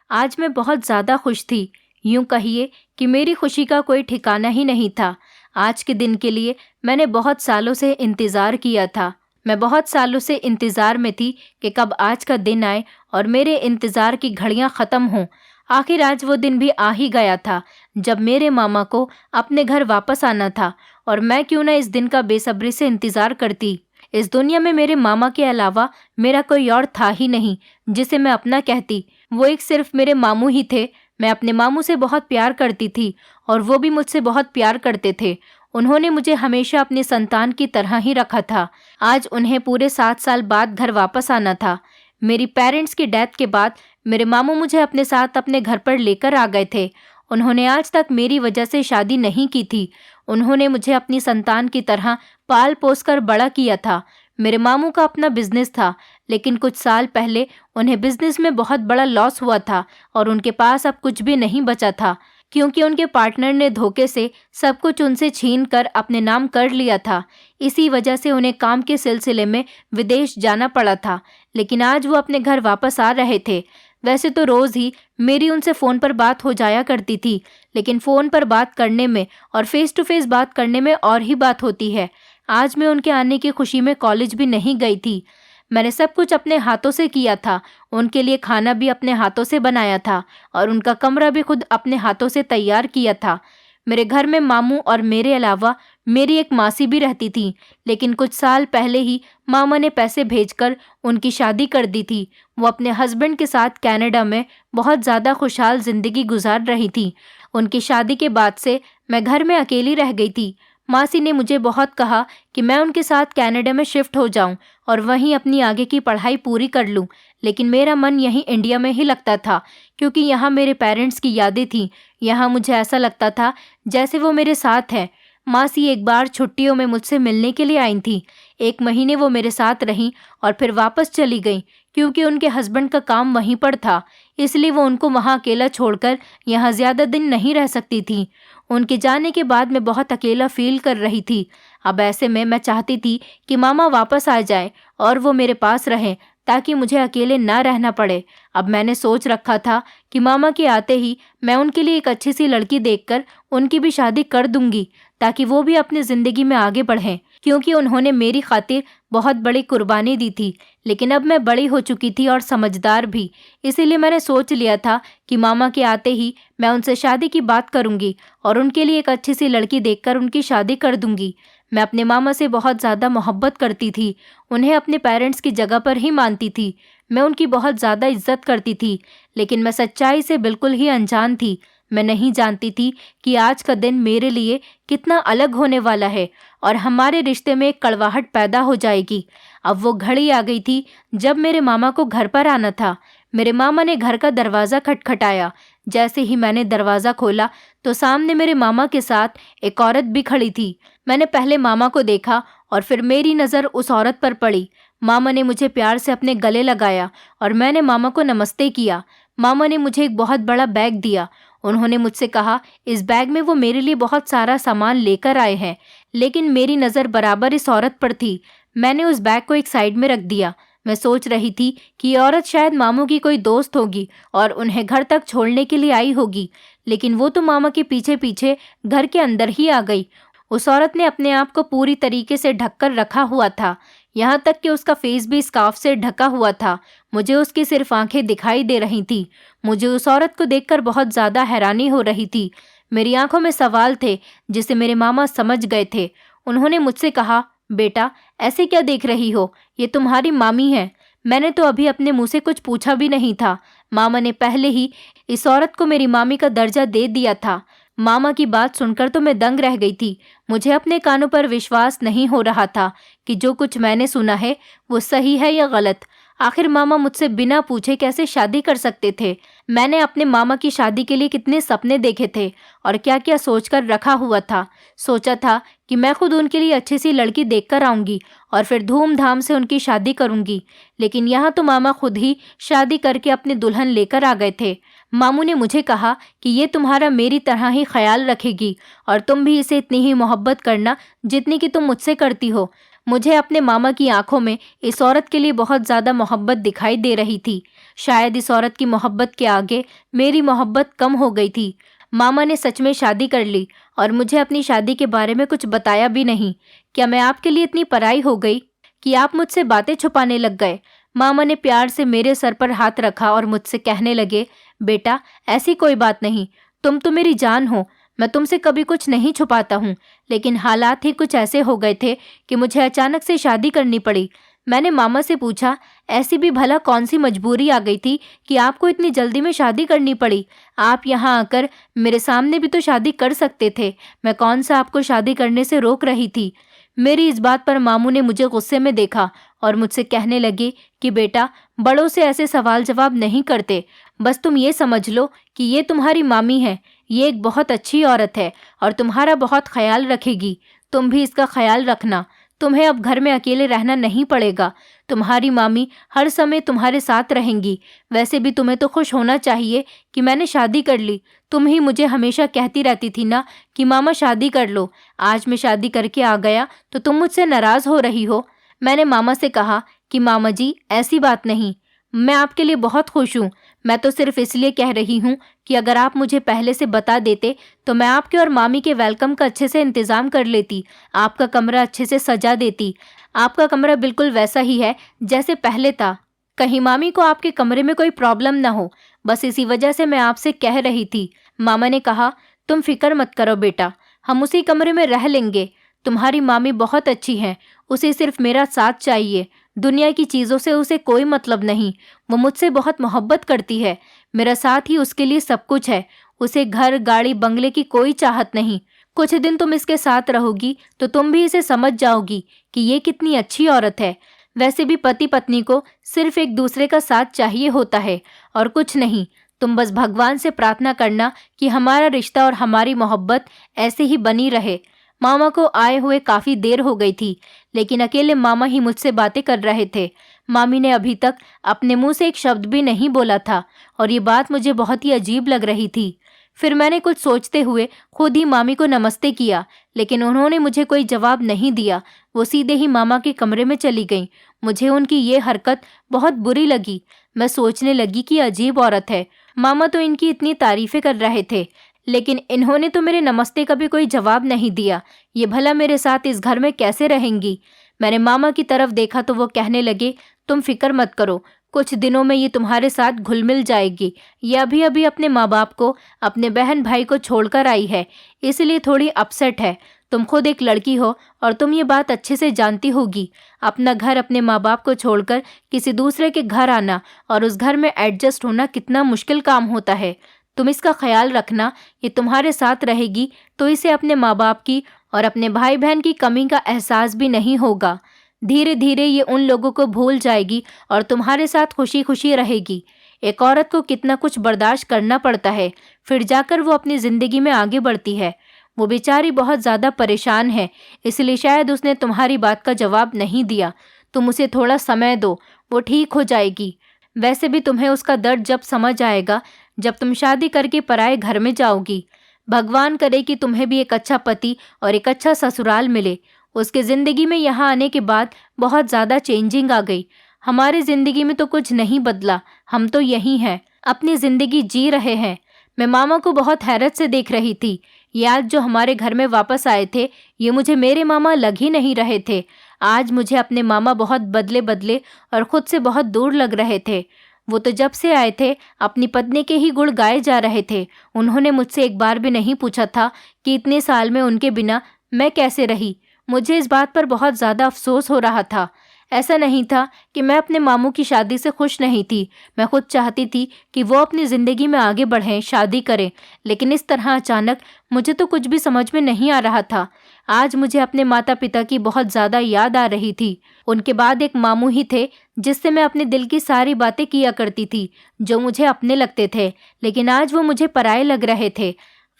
आज मैं बहुत ज़्यादा खुश थी। यूँ कहिए कि मेरी खुशी का कोई ठिकाना ही नहीं था। आज के दिन के लिए मैंने बहुत सालों से इंतज़ार किया था। मैं बहुत सालों से इंतज़ार में थी कि कब आज का दिन आए और मेरे इंतज़ार की घड़ियाँ ख़त्म हों। आखिर आज वो दिन भी आ ही गया था जब मेरे मामा को अपने घर वापस आना था, और मैं क्यों ना इस दिन का बेसब्री से इंतज़ार करती। इस दुनिया में मेरे मामा के अलावा मेरा कोई और था ही नहीं जिसे मैं अपना कहती। वो एक सिर्फ मेरे मामू ही थे। मैं अपने मामू से बहुत प्यार करती थी और वो भी मुझसे बहुत प्यार करते थे। उन्होंने मुझे हमेशा अपनी संतान की तरह ही रखा था। आज उन्हें पूरे 7 साल बाद घर वापस आना था। मेरी पेरेंट्स की डेथ के बाद मेरे मामू मुझे अपने साथ अपने घर पर लेकर आ गए थे। उन्होंने आज तक मेरी वजह से शादी नहीं की थी। उन्होंने मुझे अपनी संतान की तरह पाल पोस कर बड़ा किया था। मेरे मामू का अपना बिजनेस था, लेकिन कुछ साल पहले उन्हें बिजनेस में बहुत बड़ा लॉस हुआ था और उनके पास अब कुछ भी नहीं बचा था, क्योंकि उनके पार्टनर ने धोखे से सब कुछ उनसे छीन कर अपने नाम कर लिया था। इसी वजह से उन्हें काम के सिलसिले में विदेश जाना पड़ा था, लेकिन आज वो अपने घर वापस आ रहे थे। वैसे तो रोज़ ही मेरी उनसे फ़ोन पर बात हो जाया करती थी, लेकिन फ़ोन पर बात करने में और फेस टू फेस बात करने में और ही बात होती है। आज मैं उनके आने की खुशी में कॉलेज भी नहीं गई थी। मैंने सब कुछ अपने हाथों से किया था। उनके लिए खाना भी अपने हाथों से बनाया था और उनका कमरा भी खुद अपने हाथों से तैयार किया था। मेरे घर में मामू और मेरे अलावा मेरी एक मासी भी रहती थी, लेकिन कुछ साल पहले ही मामा ने पैसे भेजकर उनकी शादी कर दी थी। वो अपने हस्बैंड के साथ कनाडा में बहुत ज़्यादा खुशहाल ज़िंदगी गुजार रही थी। उनकी शादी के बाद से मैं घर में अकेली रह गई थी। मासी ने मुझे बहुत कहा कि मैं उनके साथ कनाडा में शिफ्ट हो जाऊं और वहीं अपनी आगे की पढ़ाई पूरी कर लूं, लेकिन मेरा मन यहीं इंडिया में ही लगता था, क्योंकि यहाँ मेरे पेरेंट्स की यादें थीं। यहाँ मुझे ऐसा लगता था जैसे वो मेरे साथ हैं। मासी एक बार छुट्टियों में मुझसे मिलने के लिए आई थी। 1 महीने वो मेरे साथ रहीं और फिर वापस चली गईं, क्योंकि उनके हस्बैंड का काम वहीं पर था, इसलिए वो उनको वहाँ अकेला छोड़कर यहाँ ज़्यादा दिन नहीं रह सकती थी। उनके जाने के बाद मैं बहुत अकेला फील कर रही थी। अब ऐसे में मैं चाहती थी कि मामा वापस आ जाएं और वो मेरे पास रहें, ताकि मुझे अकेले ना रहना पड़े। अब मैंने सोच रखा था कि मामा के आते ही मैं उनके लिए एक अच्छी सी लड़की देखकर उनकी भी शादी कर दूंगी, ताकि वो भी अपनी ज़िंदगी में आगे बढ़ें, क्योंकि उन्होंने मेरी खातिर बहुत बड़ी कुर्बानी दी थी। लेकिन अब मैं बड़ी हो चुकी थी और समझदार भी, इसीलिए मैंने सोच लिया था कि मामा के आते ही मैं उनसे शादी की बात करूंगी और उनके लिए एक अच्छी सी लड़की देखकर उनकी शादी कर दूंगी। मैं अपने मामा से बहुत ज़्यादा मोहब्बत करती थी, उन्हें अपने पेरेंट्स की जगह पर ही मानती थी। मैं उनकी बहुत ज़्यादा इज्जत करती थी, लेकिन मैं सच्चाई से बिल्कुल ही अनजान थी। मैं नहीं जानती थी कि आज का दिन मेरे लिए कितना अलग होने वाला है और हमारे रिश्ते में एक कड़वाहट पैदा हो जाएगी। अब वो घड़ी आ गई थी जब मेरे मामा को घर पर आना था। मेरे मामा ने घर का दरवाज़ा खटखटाया। जैसे ही मैंने दरवाज़ा खोला तो सामने मेरे मामा के साथ एक औरत भी खड़ी थी। मैंने पहले मामा को देखा और फिर मेरी नज़र उस औरत पर पड़ी। मामा ने मुझे प्यार से अपने गले लगाया और मैंने मामा को नमस्ते किया। मामा ने मुझे एक बहुत बड़ा बैग दिया। उन्होंने मुझसे कहा इस बैग में वो मेरे लिए बहुत सारा सामान लेकर आए हैं, लेकिन मेरी नज़र बराबर इस औरत पर थी। मैंने उस बैग को एक साइड में रख दिया। मैं सोच रही थी कि ये औरत शायद मामू की कोई दोस्त होगी और उन्हें घर तक छोड़ने के लिए आई होगी, लेकिन वो तो मामा के पीछे पीछे घर के अंदर ही आ गई। उस औरत ने अपने आप को पूरी तरीके से ढककर रखा हुआ था, यहाँ तक कि उसका फेस भी स्कार्फ से ढका हुआ था। मुझे उसकी सिर्फ आंखें दिखाई दे रही थी। मुझे उस औरत को देखकर बहुत ज़्यादा हैरानी हो रही थी। मेरी आंखों में सवाल थे जिसे मेरे मामा समझ गए थे। उन्होंने मुझसे कहा, बेटा ऐसे क्या देख रही हो, ये तुम्हारी मामी है। मैंने तो अभी अपने मुंह से कुछ पूछा भी नहीं था। मामा ने पहले ही इस औरत को मेरी मामी का दर्जा दे दिया था। मामा की बात सुनकर तो मैं दंग रह गई थी। मुझे अपने कानों पर विश्वास नहीं हो रहा था कि जो कुछ मैंने सुना है वो सही है या गलत। आखिर मामा मुझसे बिना पूछे कैसे शादी कर सकते थे। मैंने अपने मामा की शादी के लिए कितने सपने देखे थे और क्या क्या सोचकर रखा हुआ था। सोचा था कि मैं खुद उनके लिए अच्छी सी लड़की देखकर आऊँगी और फिर धूमधाम से उनकी शादी करूँगी, लेकिन यहाँ तो मामा खुद ही शादी करके अपनी दुल्हन लेकर आ गए थे। मामू ने मुझे कहा कि ये तुम्हारा मेरी तरह ही ख्याल रखेगी और तुम भी इसे इतनी ही मोहब्बत करना जितनी कि तुम मुझसे करती हो। मुझे अपने मामा की आंखों में इस औरत के लिए बहुत ज़्यादा मोहब्बत दिखाई दे रही थी। शायद इस औरत की मोहब्बत के आगे मेरी मोहब्बत कम हो गई थी। मामा ने सच में शादी कर ली और मुझे अपनी शादी के बारे में कुछ बताया भी नहीं। क्या मैं आपके लिए इतनी पराई हो गई कि आप मुझसे बातें छुपाने लग गए? मामा ने प्यार से मेरे सर पर हाथ रखा और मुझसे कहने लगे, बेटा ऐसी कोई बात नहीं, तुम तो मेरी जान हो, मैं तुमसे कभी कुछ नहीं छुपाता हूँ, लेकिन हालात ही कुछ ऐसे हो गए थे कि मुझे अचानक से शादी करनी पड़ी। मैंने मामा से पूछा, ऐसी भी भला कौन सी मजबूरी आ गई थी कि आपको इतनी जल्दी में शादी करनी पड़ी? आप यहाँ आकर मेरे सामने भी तो शादी कर सकते थे, मैं कौन सा आपको शादी करने से रोक रही थी? मेरी इस बात पर मामू ने मुझे गुस्से में देखा और मुझसे कहने लगे कि बेटा, बड़ों से ऐसे सवाल जवाब नहीं करते, बस तुम ये समझ लो कि ये तुम्हारी मामी है, ये एक बहुत अच्छी औरत है और तुम्हारा बहुत ख्याल रखेगी। तुम भी इसका ख्याल रखना। तुम्हें अब घर में अकेले रहना नहीं पड़ेगा, तुम्हारी मामी हर समय तुम्हारे साथ रहेंगी। वैसे भी तुम्हें तो खुश होना चाहिए कि मैंने शादी कर ली। तुम ही मुझे हमेशा कहती रहती थी ना कि मामा शादी कर लो। आज मैं शादी करके आ गया तो तुम मुझसे नाराज़ हो रही हो। मैंने मामा से कहा कि मामा जी ऐसी बात नहीं, मैं आपके लिए बहुत खुश हूँ। मैं तो सिर्फ इसलिए कह रही हूँ कि अगर आप मुझे पहले से बता देते तो मैं आपके और मामी के वेलकम का अच्छे से इंतज़ाम कर लेती, आपका कमरा अच्छे से सजा देती। आपका कमरा बिल्कुल वैसा ही है जैसे पहले था। कहीं मामी को आपके कमरे में कोई प्रॉब्लम ना हो, बस इसी वजह से मैं आपसे कह रही थी। मामा ने कहा, तुम फिक्र मत करो बेटा, हम उसी कमरे में रह लेंगे। तुम्हारी मामी बहुत अच्छी हैं, उसे सिर्फ मेरा साथ चाहिए। दुनिया की चीज़ों से उसे कोई मतलब नहीं। वो मुझसे बहुत मोहब्बत करती है, मेरा साथ ही उसके लिए सब कुछ है। उसे घर, गाड़ी, बंगले की कोई चाहत नहीं। कुछ दिन तुम इसके साथ रहोगी तो तुम भी इसे समझ जाओगी कि ये कितनी अच्छी औरत है। वैसे भी पति पत्नी को सिर्फ एक दूसरे का साथ चाहिए होता है और कुछ नहीं। तुम बस भगवान से प्रार्थना करना कि हमारा रिश्ता और हमारी मोहब्बत ऐसे ही बनी रहे। मामा को आए हुए काफ़ी देर हो गई थी, लेकिन अकेले मामा ही मुझसे बातें कर रहे थे। मामी ने अभी तक अपने मुंह से एक शब्द भी नहीं बोला था और ये बात मुझे बहुत ही अजीब लग रही थी। फिर मैंने कुछ सोचते हुए खुद ही मामी को नमस्ते किया, लेकिन उन्होंने मुझे कोई जवाब नहीं दिया। वो सीधे ही मामा के कमरे में चली गईं। मुझे उनकी ये हरकत बहुत बुरी लगी। मैं सोचने लगी कि अजीब औरत है। मामा तो इनकी इतनी तारीफें कर रहे थे, लेकिन इन्होंने तो मेरे नमस्ते का भी कोई जवाब नहीं दिया। ये भला मेरे साथ इस घर में कैसे रहेंगी? मैंने मामा की तरफ देखा तो वो कहने लगे, तुम फिक्र मत करो, कुछ दिनों में ये तुम्हारे साथ घुल मिल जाएगी। ये अभी अभी अपने माँ बाप को, अपने बहन भाई को छोड़कर आई है, इसलिए थोड़ी अपसेट है। तुम खुद एक लड़की हो और तुम ये बात अच्छे से जानती होगी। अपना घर, अपने माँ बाप को छोड़कर किसी दूसरे के घर आना और उस घर में एडजस्ट होना कितना मुश्किल काम होता है। तुम इसका ख्याल रखना, ये तुम्हारे साथ रहेगी तो इसे अपने माँ बाप की और अपने भाई बहन की कमी का एहसास भी नहीं होगा। धीरे धीरे ये उन लोगों को भूल जाएगी और तुम्हारे साथ खुशी खुशी रहेगी। एक औरत को कितना कुछ बर्दाश्त करना पड़ता है, फिर जाकर वो अपनी ज़िंदगी में आगे बढ़ती है। वो बेचारी बहुत ज़्यादा परेशान है, इसलिए शायद उसने तुम्हारी बात का जवाब नहीं दिया। तुम उसे थोड़ा समय दो, वो ठीक हो जाएगी। वैसे भी तुम्हें उसका दर्द जब समझ आएगा, जब तुम शादी करके पराए घर में जाओगी। भगवान करे कि तुम्हें भी एक अच्छा पति और एक अच्छा ससुराल मिले। उसके ज़िंदगी में यहाँ आने के बाद बहुत ज़्यादा चेंजिंग आ गई। हमारी ज़िंदगी में तो कुछ नहीं बदला, हम तो यहीं हैं, अपनी ज़िंदगी जी रहे हैं। मैं मामा को बहुत हैरत से देख रही थी। ये आज जो हमारे घर में वापस आए थे, ये मुझे मेरे मामा लग ही नहीं रहे थे। आज मुझे अपने मामा बहुत बदले बदले और ख़ुद से बहुत दूर लग रहे थे। वो तो जब से आए थे अपनी पत्नी के ही गुण गाए जा रहे थे। उन्होंने मुझसे एक बार भी नहीं पूछा था कि इतने साल में उनके बिना मैं कैसे रही। मुझे इस बात पर बहुत ज़्यादा अफसोस हो रहा था। ऐसा नहीं था कि मैं अपने मामू की शादी से खुश नहीं थी। मैं खुद चाहती थी कि वो अपनी ज़िंदगी में आगे बढ़ें, शादी करें, लेकिन इस तरह अचानक मुझे तो कुछ भी समझ में नहीं आ रहा था। आज मुझे अपने माता पिता की बहुत ज़्यादा याद आ रही थी। उनके बाद एक मामू ही थे जिससे मैं अपने दिल की सारी बातें किया करती थी, जो मुझे अपने लगते थे, लेकिन आज वो मुझे पराए लग रहे थे।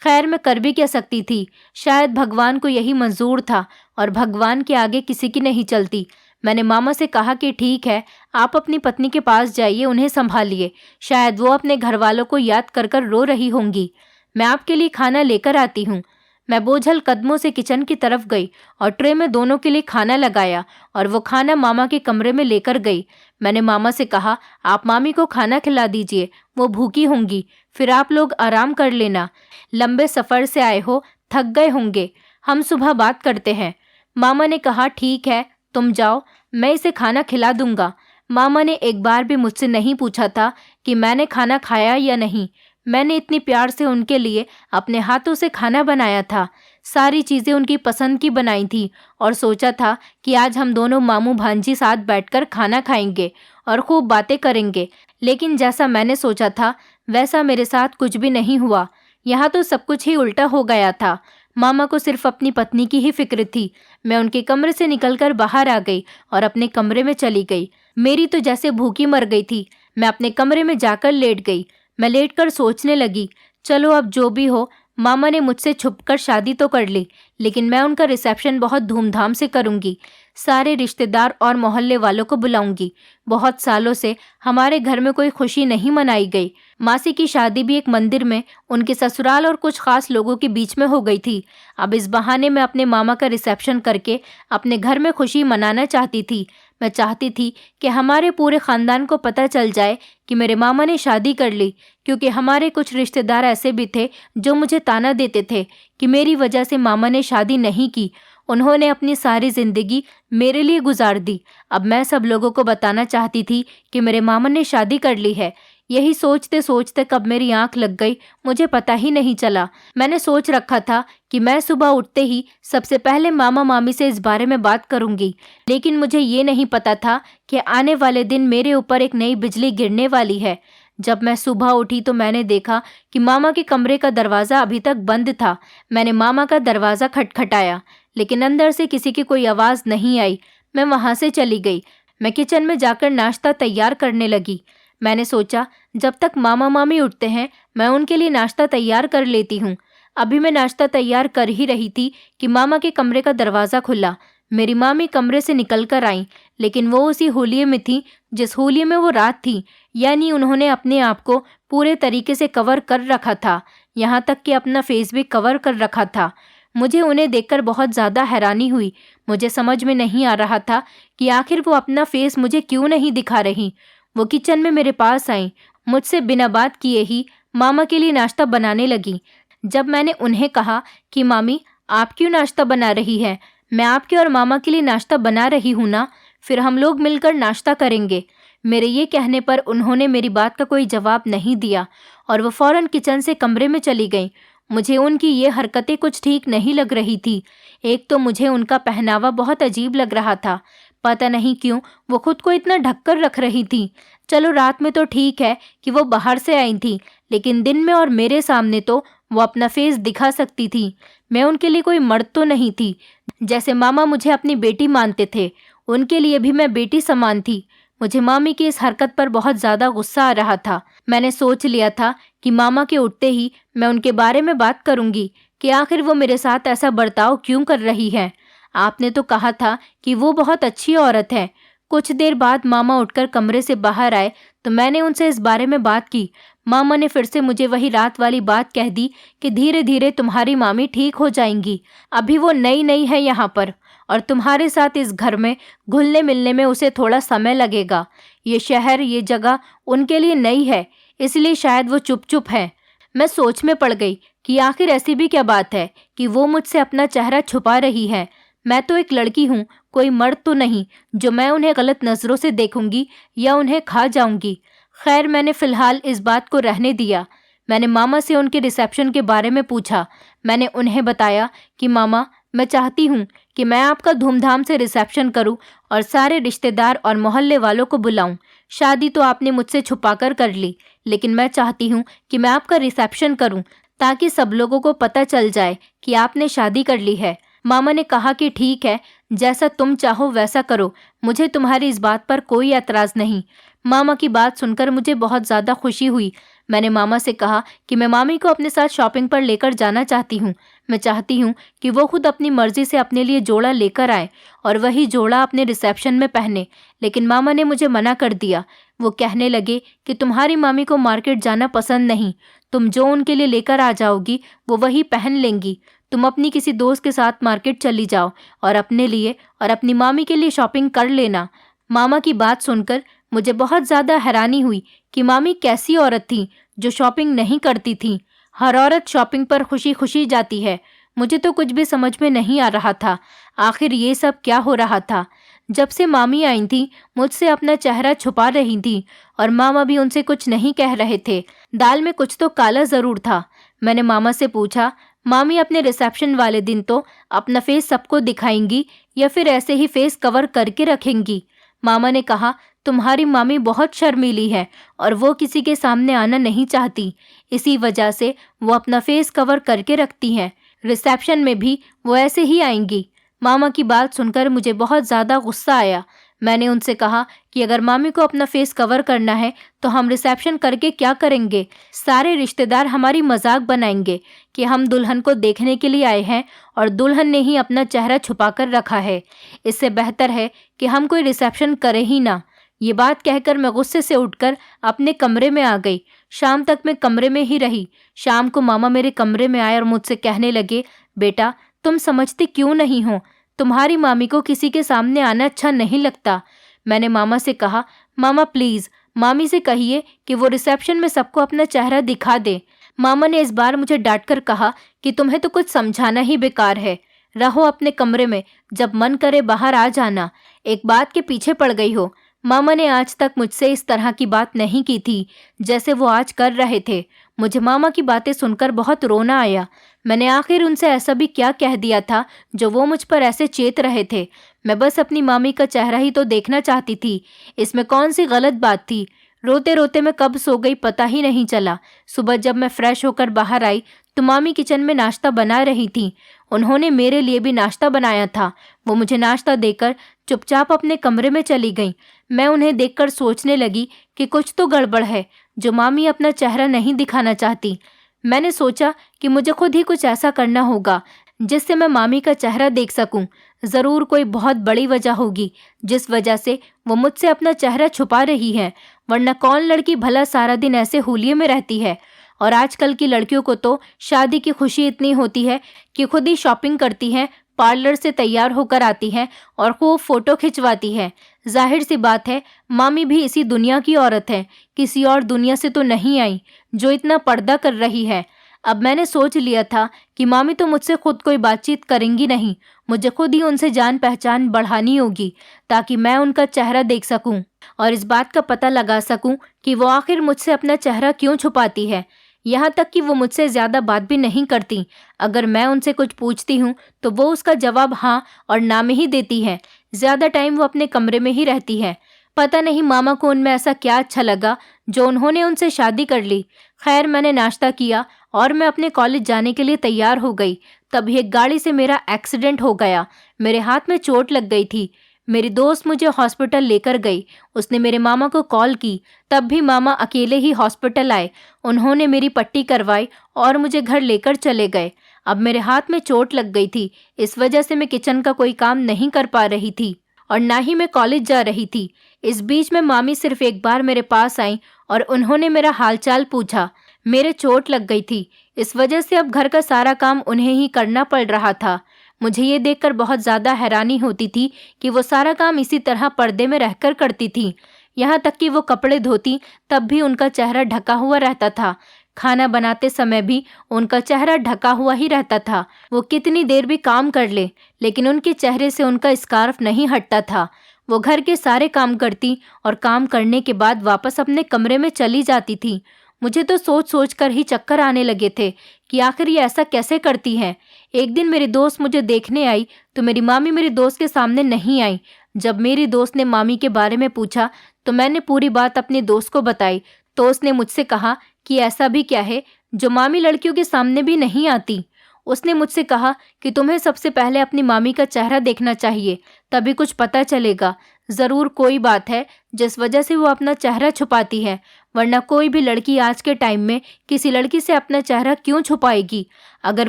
खैर, मैं कर भी क्या सकती थी? शायद भगवान को यही मंजूर था और भगवान के आगे किसी की नहीं चलती। मैंने मामा से कहा कि ठीक है, आप अपनी पत्नी के पास जाइए, उन्हें संभालिए। शायद वो अपने घर वालों को याद कर कर रो रही होंगी। मैं आपके लिए खाना लेकर आती हूँ। मैं बोझल कदमों से किचन की तरफ गई और ट्रे में दोनों के लिए खाना लगाया और वो खाना मामा के कमरे में लेकर गई। मैंने मामा से कहा, आप मामी को खाना खिला दीजिए, वो भूखी होंगी, फिर आप लोग आराम कर लेना। लंबे सफ़र से आए हो, थक गए होंगे, हम सुबह बात करते हैं। मामा ने कहा, ठीक है, तुम जाओ, मैं इसे खाना खिला दूंगा। मामा ने एक बार भी मुझसे नहीं पूछा था कि मैंने खाना खाया या नहीं। मैंने इतनी प्यार से उनके लिए अपने हाथों से खाना बनाया था। सारी चीज़ें उनकी पसंद की बनाई थी और सोचा था कि आज हम दोनों मामू भांजी साथ बैठकर खाना खाएंगे और खूब बातें करेंगे। लेकिन जैसा मैंने सोचा था वैसा मेरे साथ कुछ भी नहीं हुआ। यहाँ तो सब कुछ ही उल्टा हो गया था। मामा को सिर्फ अपनी पत्नी की ही फिक्र थी। मैं उनके कमरे से निकलकर बाहर आ गई और अपने कमरे में चली गई। मेरी तो जैसे भूखी मर गई थी। मैं अपने कमरे में जाकर लेट गई। मैं लेटकर सोचने लगी, चलो अब जो भी हो, मामा ने मुझसे छुपकर शादी तो कर ली, लेकिन मैं उनका रिसेप्शन बहुत धूमधाम से करूंगी। सारे रिश्तेदार और मोहल्ले वालों को बुलाऊंगी। बहुत सालों से हमारे घर में कोई खुशी नहीं मनाई गई। मासी की शादी भी एक मंदिर में उनके ससुराल और कुछ खास लोगों के बीच में हो गई थी। अब इस बहाने मैं अपने मामा का रिसेप्शन करके अपने घर में खुशी मनाना चाहती थी। मैं चाहती थी कि हमारे पूरे ख़ानदान को पता चल जाए कि मेरे मामा ने शादी कर ली, क्योंकि हमारे कुछ रिश्तेदार ऐसे भी थे जो मुझे ताना देते थे कि मेरी वजह से मामा ने शादी नहीं की। उन्होंने अपनी सारी ज़िंदगी मेरे लिए गुजार दी। अब मैं सब लोगों को बताना चाहती थी कि मेरे मामा ने शादी कर ली है। यही सोचते सोचते कब मेरी आंख लग गई मुझे पता ही नहीं चला। मैंने सोच रखा था कि मैं सुबह उठते ही सबसे पहले मामा मामी से इस बारे में बात करूंगी, लेकिन मुझे ये नहीं पता था कि आने वाले दिन मेरे ऊपर एक नई बिजली गिरने वाली है। जब मैं सुबह उठी तो मैंने देखा कि मामा के कमरे का दरवाज़ा अभी तक बंद था। मैंने मामा का दरवाज़ा खटखटाया, लेकिन अंदर से किसी की कोई आवाज़ नहीं आई। मैं वहाँ से चली गई। मैं किचन में जाकर नाश्ता तैयार करने लगी। मैंने सोचा जब तक मामा मामी उठते हैं मैं उनके लिए नाश्ता तैयार कर लेती हूँ। अभी मैं नाश्ता तैयार कर ही रही थी कि मामा के कमरे का दरवाज़ा खुला। मेरी मामी कमरे से निकल कर आईं, लेकिन वो उसी होलिये में थी जिस होलिये में वो रात थी। यानी उन्होंने अपने आप को पूरे तरीके से कवर कर रखा था, यहाँ तक कि अपना फेस भी कवर कर रखा था। मुझे उन्हें देखकर बहुत ज़्यादा हैरानी हुई। मुझे समझ में नहीं आ रहा था कि आखिर वो अपना फेस मुझे क्यों नहीं दिखा रही। वो किचन में मेरे पास आईं, मुझसे बिना बात किए ही मामा के लिए नाश्ता बनाने लगी। जब मैंने उन्हें कहा कि मामी आप क्यों नाश्ता बना रही हैं, मैं आपके और मामा के लिए नाश्ता बना रही हूँ ना, फिर हम लोग मिलकर नाश्ता करेंगे। मेरे ये कहने पर उन्होंने मेरी बात का कोई जवाब नहीं दिया और वो फ़ौरन किचन से कमरे में चली गईं। मुझे उनकी ये हरकतें कुछ ठीक नहीं लग रही थी। एक तो मुझे उनका पहनावा बहुत अजीब लग रहा था। पता नहीं क्यों वो खुद को इतना ढककर रख रही थी। चलो रात में तो ठीक है कि वो बाहर से आई थी, लेकिन दिन में और मेरे सामने तो वो अपना फेस दिखा सकती थी। मैं उनके लिए कोई मर्द तो नहीं थी। जैसे मामा मुझे अपनी बेटी मानते थे, उनके लिए भी मैं बेटी समान थी। मुझे मामी की इस हरकत पर बहुत ज़्यादा गुस्सा आ रहा था। मैंने सोच लिया था कि मामा के उठते ही मैं उनके बारे में बात करूंगी कि आखिर वो मेरे साथ ऐसा बर्ताव क्यों कर रही है। आपने तो कहा था कि वो बहुत अच्छी औरत है। कुछ देर बाद मामा उठकर कमरे से बाहर आए तो मैंने उनसे इस बारे में बात की। मामा ने फिर से मुझे वही रात वाली बात कह दी कि धीरे धीरे तुम्हारी मामी ठीक हो जाएंगी। अभी वो नई नई है यहाँ पर और तुम्हारे साथ इस घर में घुलने मिलने में उसे थोड़ा समय लगेगा। ये शहर, ये जगह उनके लिए नई है, इसलिए शायद वो चुप चुप है। मैं सोच में पड़ गई कि आखिर ऐसी भी क्या बात है कि वो मुझसे अपना चेहरा छुपा रही है। मैं तो एक लड़की हूँ, कोई मर्द तो नहीं जो मैं उन्हें गलत नज़रों से देखूंगी या उन्हें खा जाऊंगी। खैर मैंने फ़िलहाल इस बात को रहने दिया। मैंने मामा से उनके रिसेप्शन के बारे में पूछा। मैंने उन्हें बताया कि मामा मैं चाहती हूँ कि मैं आपका धूमधाम से रिसेप्शन करूँ और सारे रिश्तेदार और मोहल्ले वालों को बुलाऊँ। शादी तो आपने मुझसे छुपाकर कर ली, लेकिन मैं चाहती हूँ कि मैं आपका रिसेप्शन करूँ ताकि सब लोगों को पता चल जाए कि आपने शादी कर ली है। मामा ने कहा कि ठीक है, जैसा तुम चाहो वैसा करो, मुझे तुम्हारी इस बात पर कोई एतराज़ नहीं। मामा की बात सुनकर मुझे बहुत ज़्यादा खुशी हुई। मैंने मामा से कहा कि मैं मामी को अपने साथ शॉपिंग पर लेकर जाना चाहती हूँ। मैं चाहती हूँ कि वो खुद अपनी मर्ज़ी से अपने लिए जोड़ा लेकर आए और वही जोड़ा अपने रिसेप्शन में पहने, लेकिन मामा ने मुझे मना कर दिया। वो कहने लगे कि तुम्हारी मामी को मार्केट जाना पसंद नहीं, तुम जो उनके लिए लेकर आ जाओगी वो वही पहन लेंगी। तुम अपनी किसी दोस्त के साथ मार्केट चली जाओ और अपने लिए और अपनी मामी के लिए शॉपिंग कर लेना। मामा की बात सुनकर मुझे बहुत ज़्यादा हैरानी हुई कि मामी कैसी औरत थी जो शॉपिंग नहीं करती थी। हर औरत शॉपिंग पर खुशी खुशी जाती है। मुझे तो कुछ भी समझ में नहीं आ रहा था, आखिर ये सब क्या हो रहा था। जब से मामी आई थी मुझसे अपना चेहरा छुपा रही थी और मामा भी उनसे कुछ नहीं कह रहे थे। दाल में कुछ तो काला ज़रूर था। मैंने मामा से पूछा, मामी अपने रिसेप्शन वाले दिन तो अपना फेस सबको दिखाएंगी या फिर ऐसे ही फेस कवर करके रखेंगी? मामा ने कहा, तुम्हारी मामी बहुत शर्मीली है और वो किसी के सामने आना नहीं चाहती, इसी वजह से वो अपना फेस कवर करके रखती हैं। रिसेप्शन में भी वो ऐसे ही आएंगी। मामा की बात सुनकर मुझे बहुत ज़्यादा गुस्सा आया। मैंने उनसे कहा कि अगर मामी को अपना फेस कवर करना है तो हम रिसेप्शन करके क्या करेंगे? सारे रिश्तेदार हमारी मजाक बनाएंगे कि हम दुल्हन को देखने के लिए आए हैं और दुल्हन ने ही अपना चेहरा छुपा कर रखा है। इससे बेहतर है कि हम कोई रिसेप्शन करें ही ना। ये बात कहकर मैं गुस्से से उठकर अपने कमरे में आ गई। शाम तक मैं कमरे में ही रही। शाम को मामा मेरे कमरे में आए और मुझसे कहने लगे, बेटा तुम समझती क्यों नहीं हो? तुम्हारी मामी को किसी के सामने आना अच्छा नहीं लगता। मैंने मामा से कहा, मामा प्लीज़ मामी से कहिए कि वो रिसेप्शन में सबको अपना चेहरा दिखा दे। मामा ने इस बार मुझे डांटकर कहा कि तुम्हें तो कुछ समझाना ही बेकार है, रहो अपने कमरे में, जब मन करे बाहर आ जाना। एक बात के पीछे पड़ गई हो। मामा ने आज तक मुझसे इस तरह की बात नहीं की थी जैसे वो आज कर रहे थे। मुझे मामा की बातें सुनकर बहुत रोना आया। मैंने आखिर उनसे ऐसा भी क्या कह दिया था जो वो मुझ पर ऐसे चेत रहे थे? मैं बस अपनी मामी का चेहरा ही तो देखना चाहती थी, इसमें कौन सी गलत बात थी? रोते रोते मैं कब सो गई पता ही नहीं चला। सुबह जब मैं फ्रेश होकर बाहर आई तो मामी किचन में नाश्ता बना रही थी। उन्होंने मेरे लिए भी नाश्ता बनाया था। वो मुझे नाश्ता देकर चुपचाप अपने कमरे में चली गईं। मैं उन्हें देखकर सोचने लगी कि कुछ तो गड़बड़ है जो मामी अपना चेहरा नहीं दिखाना चाहती। मैंने सोचा कि मुझे खुद ही कुछ ऐसा करना होगा जिससे मैं मामी का चेहरा देख सकूं। ज़रूर कोई बहुत बड़ी वजह होगी जिस वजह से वो मुझसे अपना चेहरा छुपा रही है, वरना कौन लड़की भला सारा दिन ऐसे हुलिये में रहती है। और आजकल की लड़कियों को तो शादी की खुशी इतनी होती है कि खुद ही शॉपिंग करती हैं, पार्लर से तैयार होकर आती हैं और खूब फोटो खिंचवाती है। जाहिर सी बात है मामी भी इसी दुनिया की औरत है, किसी और दुनिया से तो नहीं आई जो इतना पर्दा कर रही है। अब मैंने सोच लिया था कि मामी तो मुझसे खुद कोई बातचीत करेंगी नहीं, मुझे खुद ही उनसे जान पहचान बढ़ानी होगी ताकि मैं उनका चेहरा देख सकूं और इस बात का पता लगा सकूं कि वो आखिर मुझसे अपना चेहरा क्यों छुपाती है। यहाँ तक कि वो मुझसे ज़्यादा बात भी नहीं करती। अगर मैं उनसे कुछ पूछती हूँ तो वो उसका जवाब हाँ और ना में ही देती है। ज़्यादा टाइम वो अपने कमरे में ही रहती है। पता नहीं मामा को उनमें ऐसा क्या अच्छा लगा जो उन्होंने उनसे शादी कर ली। खैर मैंने नाश्ता किया और मैं अपने कॉलेज जाने के लिए तैयार हो गई। तभी एक गाड़ी से मेरा एक्सीडेंट हो गया। मेरे हाथ में चोट लग गई थी। मेरी दोस्त मुझे हॉस्पिटल लेकर गई। उसने मेरे मामा को कॉल की, तब भी मामा अकेले ही हॉस्पिटल आए। उन्होंने मेरी पट्टी करवाई और मुझे घर लेकर चले गए। अब मेरे हाथ में चोट लग गई थी, इस वजह से मैं किचन का कोई काम नहीं कर पा रही थी और ना ही मैं कॉलेज जा रही थी। इस बीच में मामी सिर्फ एक बार मेरे पास आई और उन्होंने मेरा हालचाल पूछा। मेरे चोट लग गई थी, इस वजह से अब घर का सारा काम उन्हें ही करना पड़ रहा था। मुझे ये देखकर बहुत ज़्यादा हैरानी होती थी कि वो सारा काम इसी तरह पर्दे में रहकर करती थी। यहाँ तक कि वो कपड़े धोती तब भी उनका चेहरा ढका हुआ रहता था। खाना बनाते समय भी उनका चेहरा ढका हुआ ही रहता था। वो कितनी देर भी काम कर ले लेकिन उनके चेहरे से उनका स्कार्फ नहीं हटता था। वो घर के सारे काम करती और काम करने के बाद वापस अपने कमरे में चली जाती थी। मुझे तो सोच सोच कर ही चक्कर आने लगे थे कि आखिर ये ऐसा कैसे करती हैं। एक दिन मेरी दोस्त मुझे देखने आई तो मेरी मामी मेरी दोस्त के सामने नहीं आई। जब मेरी दोस्त ने मामी के बारे में पूछा तो मैंने पूरी बात अपनी दोस्त को बताई तो उसने मुझसे कहा कि ऐसा भी क्या है जो मामी लड़कियों के सामने भी नहीं आती। उसने मुझसे कहा कि तुम्हें सबसे पहले अपनी मामी का चेहरा देखना चाहिए, तभी कुछ पता चलेगा। ज़रूर कोई बात है जिस वजह से वो अपना चेहरा छुपाती है, वरना कोई भी लड़की आज के टाइम में किसी लड़की से अपना चेहरा क्यों छुपाएगी। अगर